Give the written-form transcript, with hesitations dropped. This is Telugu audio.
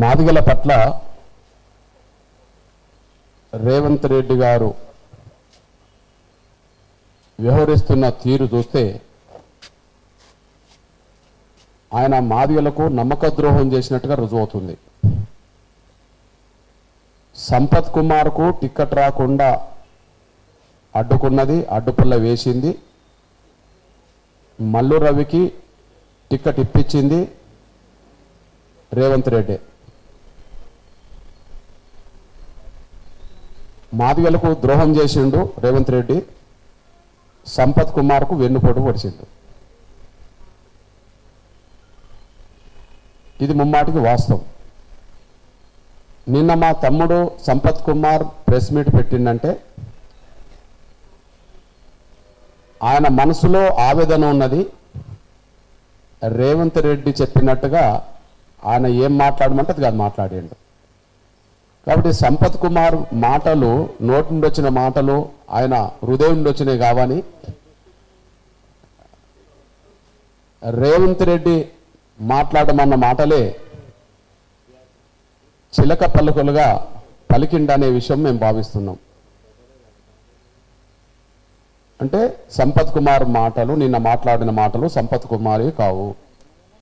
మాదిగల పట్ల రేవంత్ రెడ్డి గారు వ్యవహరిస్తున్న తీరు చూస్తే ఆయన మాదిగలకు నమ్మక ద్రోహం చేసినట్టుగా రుజువవుతుంది. సంపత్ కుమార్కు టికెట్ రాకుండా అడ్డుకున్నది, అడ్డుపుల్ల వేసింది. మల్లు రవికి టికెట్ ఇప్పించింది రేవంత్ రెడ్డి. మాదిగలకు ద్రోహం చేసిండు రేవంత్ రెడ్డి, సంపత్ కుమార్కు వెన్నుపోటు పొడిచిండు. ఇది ముమ్మాటికి వాస్తవం. నిన్న మా తమ్ముడు సంపత్ కుమార్ ప్రెస్ మీట్ పెట్టిండంటే ఆయన మనసులో ఆవేదన ఉన్నది. రేవంత్ రెడ్డి చెప్పినట్టుగా ఆయన ఏం మాట్లాడమంటే అది కాదు మాట్లాడిండు. కాబట్టి సంపత్ కుమార్ మాటలు నోటి నుండి వచ్చిన మాటలు ఆయన హృదయం నుండి వచ్చినాయి కావని రేవంత్ రెడ్డి మాట్లాడమన్న మాటలే చిలక పలుకులుగా పలికిండనే విషయం మేము భావిస్తున్నాం. అంటే సంపత్ కుమార్ మాటలు, నిన్న మాట్లాడిన మాటలు సంపత్ కుమార్వి కావు.